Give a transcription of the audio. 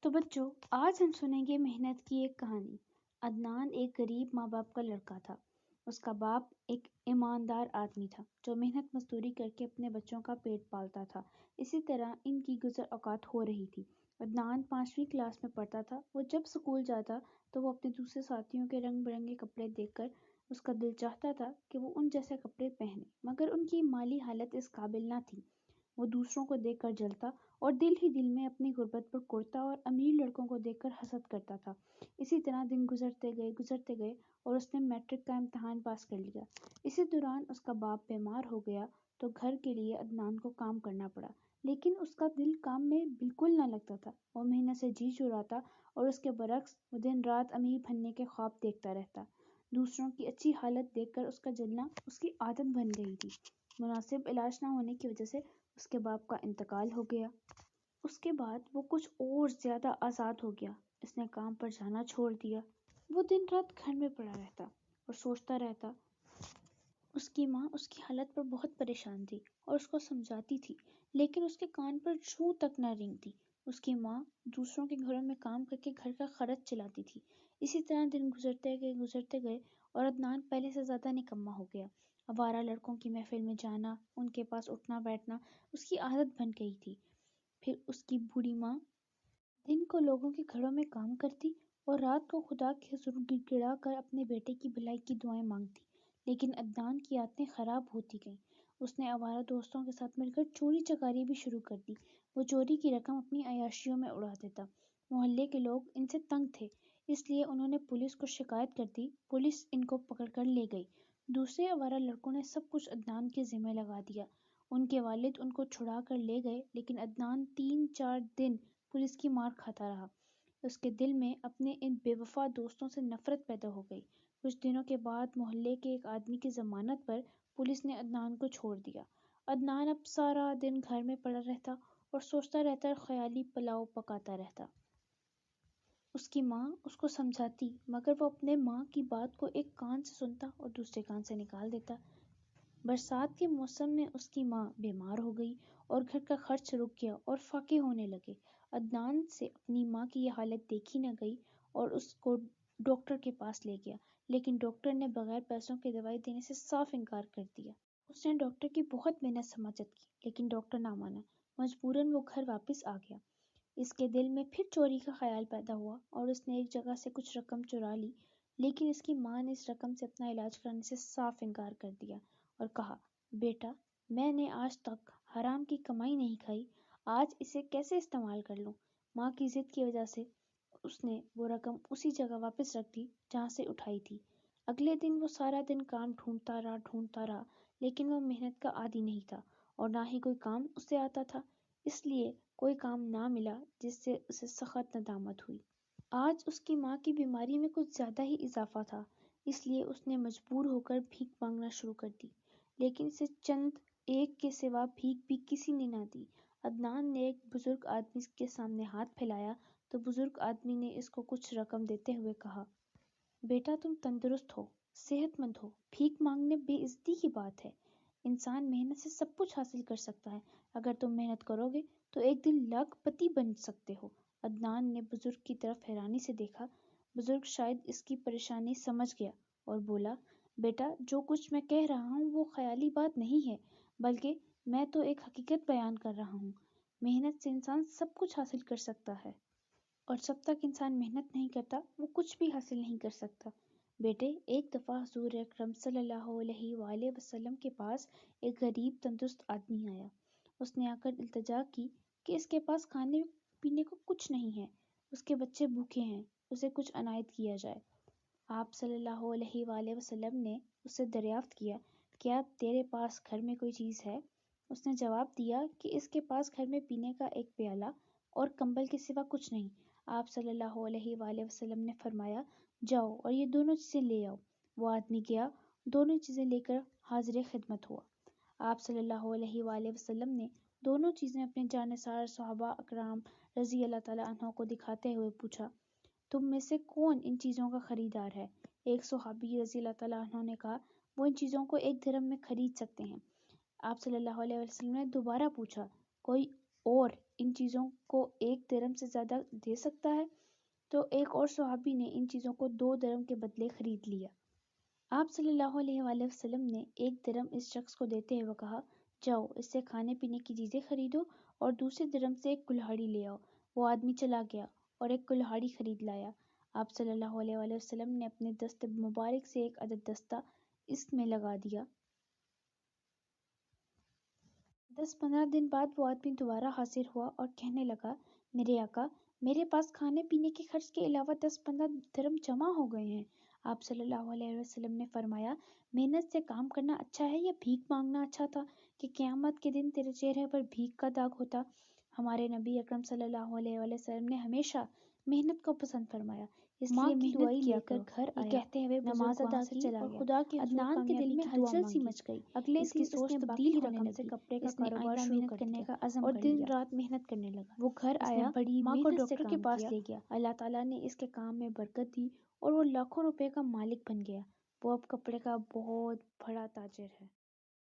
تو بچوں، آج ہم سنیں گے محنت کی ایک کہانی۔ عدنان ایک غریب ماں باپ کا لڑکا تھا۔ اس کا باپ ایک ایماندار آدمی تھا جو محنت مزدوری کر کے اپنے بچوں کا پیٹ پالتا تھا۔ اسی طرح ان کی گزر اوقات ہو رہی تھی۔ عدنان 5ویں کلاس میں پڑھتا تھا۔ وہ جب اسکول جاتا تو وہ اپنے دوسرے ساتھیوں کے رنگ برنگے کپڑے دیکھ کر اس کا دل چاہتا تھا کہ وہ ان جیسے کپڑے پہنے، مگر ان کی مالی حالت اس قابل نہ تھی۔ وہ دوسروں کو دیکھ کر جلتا اور دل ہی دل میں اپنی غربت پر کرتا اور امیر لڑکوں کو دیکھ کر حسد کرتا تھا۔ اسی طرح دن گزرتے گئے اور اس نے میٹرک کا امتحان پاس کر لیا۔ اسی دوران اس کا باپ بیمار ہو گیا تو گھر کے لیے عدنان کو کام کرنا پڑا، لیکن اس کا دل کام میں بالکل نہ لگتا تھا۔ وہ محنت سے جی چراتا اور اس کے برعکس وہ دن رات امیر بننے کے خواب دیکھتا رہتا۔ دوسروں کی اچھی حالت دیکھ کر اس کا جلنا اس کی عادت بن گئی تھی۔ مناسب علاج نہ ہونے کی وجہ سے اس کے باپ کا انتقال ہو گیا۔ اس کے بعد وہ کچھ اور زیادہ آزاد ہو گیا۔ اس نے کام پر جانا چھوڑ دیا۔ وہ دن رات گھر میں پڑا رہتا اور سوچتا رہتا۔ اس کی ماں اس کی حالت پر بہت پریشان تھی اور اس کو سمجھاتی تھی، لیکن اس کے کان پر جوں تک نہ رینگتی۔ اس کی ماں دوسروں کے گھروں میں کام کر کے گھر کا خرچ چلاتی تھی۔ اسی طرح دن گزرتے گئے اور عدنان پہلے سے زیادہ نکما ہو گیا۔ آوارہ لڑکوں کی محفل میں جانا، ان کے پاس اٹھنا بیٹھنا اس کی عادت بن گئی تھی۔ پھر اس کی بوڑھی ماں دن کو لوگوں کے گھروں میں کام کرتی اور رات کو خدا کے حضور گڑ گڑا کر اپنے بیٹے کی بھلائی کی دعائیں مانگتی، لیکن عدنان کی عادتیں خراب ہوتی گئیں۔ اس نے آوارہ دوستوں کے ساتھ مل کر چوری چکاری بھی شروع کر دی۔ وہ چوری کی رقم اپنی عیاشیوں میں اڑا دیتا۔ محلے کے لوگ ان سے تنگ تھے، اس لیے انہوں نے پولیس کو شکایت کر دی۔ پولیس ان کو پکڑ کر لے گئی۔ دوسرے آوارہ لڑکوں نے سب کچھ عدنان کے ذمہ لگا دیا۔ ان کے والد ان کو چھڑا کر لے گئے، لیکن عدنان 3-4 دن پولیس کی مار کھاتا رہا۔ اس کے دل میں اپنے ان بے وفا دوستوں سے نفرت پیدا ہو گئی۔ کچھ دنوں کے بعد محلے کے ایک آدمی کی ضمانت پر پولیس نے عدنان کو چھوڑ دیا۔ عدنان اب سارا دن گھر میں پڑا رہتا اور سوچتا رہتا اور خیالی پلاؤ پکاتا رہتا۔ اس کی ماں اس کو سمجھاتی، مگر وہ اپنے ماں کی بات کو ایک کان سے سنتا اور دوسرے کان سے نکال دیتا۔ برسات کے موسم میں اس کی ماں بیمار ہو گئی اور گھر کا خرچ رک گیا اور فاقے ہونے لگے۔ عدنان سے اپنی ماں کی یہ حالت دیکھی نہ گئی اور اس کو ڈاکٹر کے پاس لے گیا، لیکن ڈاکٹر نے بغیر پیسوں کے دوائی دینے سے صاف انکار کر دیا۔ اس نے ڈاکٹر کی بہت محنت سماجت کی، لیکن ڈاکٹر نہ مانا۔ مجبوراً وہ گھر واپس آ گیا۔ اس کے دل میں پھر چوری کا خیال پیدا ہوا اور اس نے ایک جگہ سے کچھ رقم چرا لی، لیکن اس کی ماں نے اس رقم سے اپنا علاج کرانے سے صاف انکار کر دیا اور کہا، بیٹا، میں نے آج تک حرام کی کمائی نہیں کھائی، آج اسے کیسے استعمال کر لوں؟ ماں کی ضد کی وجہ سے اس نے وہ رقم اسی جگہ واپس رکھ دی جہاں سے اٹھائی تھی۔ اگلے دن وہ سارا دن کام ڈھونڈتا رہا، لیکن وہ محنت کا عادی نہیں تھا اور نہ ہی کوئی کام اسے آتا تھا، اس لیے کوئی کام نہ ملا، جس سے اسے سخت ندامت ہوئی۔ آج اس کی ماں کی بیماری میں کچھ زیادہ ہی اضافہ تھا، اس لیے اس نے مجبور ہو کر بھیک مانگنا شروع کر دی، لیکن اسے چند ایک کے سوا بھیک بھی کسی نے نہ دی۔ عدنان نے ایک بزرگ آدمی کے سامنے ہاتھ پھیلایا تو بزرگ آدمی نے اس کو کچھ رقم دیتے ہوئے کہا، بیٹا، تم تندرست ہو، صحت مند ہو، بھیک مانگنے بے عزتی کی بات ہے۔ انسان محنت سے سب کچھ حاصل کر سکتا ہے۔ اگر تم محنت کرو گے تو ایک دن لاکھ پتی بن سکتے ہو۔ عدنان نے بزرگ کی طرف حیرانی سے دیکھا۔ بزرگ شاید اس کی پریشانی سمجھ گیا اور بولا، بیٹا، جو کچھ میں کہہ رہا ہوں وہ خیالی بات نہیں ہے، بلکہ میں تو ایک حقیقت بیان کر رہا ہوں۔ محنت سے انسان سب کچھ حاصل کر سکتا ہے، اور جب تک انسان محنت نہیں کرتا وہ کچھ بھی حاصل نہیں کر سکتا۔ بیٹے، ایک دفعہ حضور اکرم صلی اللہ علیہ وآلہ وسلم کے پاس ایک غریب تندرست آدمی آیا۔ اس نے آ کر التجا کی کہ اس کے پاس کھانے پینے کو کچھ نہیں ہے، اس کے بچے بھوکے ہیں، اسے کچھ عنایت کیا جائے۔ آپ صلی اللہ علیہ وآلہ وسلم نے اس سے دریافت کیا، کیا تیرے پاس گھر میں کوئی چیز ہے؟ اس نے جواب دیا کہ اس کے پاس گھر میں پینے کا ایک پیالہ اور کمبل کے سوا کچھ نہیں۔ آپ صلی اللہ علیہ وآلہ وسلم نے فرمایا، جاؤ اور یہ دونوں چیزیں لے آؤ۔ وہ آدمی گیا، دونوں چیزیں لے کر حاضر خدمت ہوا۔ آپ صلی اللہ علیہ وآلہ وسلم نے دونوں چیزیں اپنے جانثار صحابہ اکرام رضی اللہ تعالیٰ عنہ کو دکھاتے ہوئے پوچھا، تم میں سے کون ان چیزوں کا خریدار ہے؟ ایک صحابی رضی اللہ تعالیٰ عنہ نے کہا، وہ ان چیزوں کو 1 درہم میں خرید سکتے ہیں۔ آپ صلی اللہ علیہ وسلم نے دوبارہ پوچھا، کوئی اور ان چیزوں کو 1 درہم سے زیادہ دے سکتا ہے؟ تو ایک اور صحابی نے ان چیزوں کو 2 درہم کے بدلے خرید لیا۔ آپ صلی اللہ علیہ وآلہ وسلم نے 1 درہم اس شخص کو دیتے ہوئے کہا، جاؤ اس سے کھانے پینے کی چیزیں خریدو اور دوسرے درہم سے ایک کلہاڑی لے آؤ۔ وہ آدمی چلا گیا اور ایک کلہاڑی خرید لایا۔ آپ صلی اللہ علیہ وآلہ وسلم نے اپنے دست مبارک سے ایک عدد دستہ اس میں لگا دیا۔ 10-15 دن بعد وہ آدمی دوبارہ حاضر ہوا اور کہنے لگا، میرے آقا، میرے پاس کھانے پینے کے خرچ کے علاوہ 10-15 درہم جمع ہو گئے ہیں۔ آپ صلی اللہ علیہ وسلم نے فرمایا، محنت سے کام کرنا اچھا ہے یا بھیک مانگنا اچھا تھا کہ قیامت کے دن تیرے چہرے پر بھیک کا داغ ہوتا؟ ہمارے نبی اکرم صلی اللہ علیہ وآلہ وسلم نے ہمیشہ محنت کو پسند فرمایا، اس لیے محنت کیا کرو۔ گھر آیا، کہتے ہوئے نماز ادا کی اور خدا کے حضور کامیابی کی دعا مانگی۔ مچ گئی۔ اگلے دن اس نے باقی رقم سے کپڑے کا کاروبار شروع کرنے کا عزم اور دن رات محنت کرنے لگا۔ وہ گھر آیا، ماں کو ڈاکٹر کے پاس لے گیا۔ اللہ تعالیٰ نے اس کے کام میں برکت دی اور وہ لاکھوں روپے کا مالک بن گیا۔ وہ اب کپڑے کا بہت بڑا تاجر ہے۔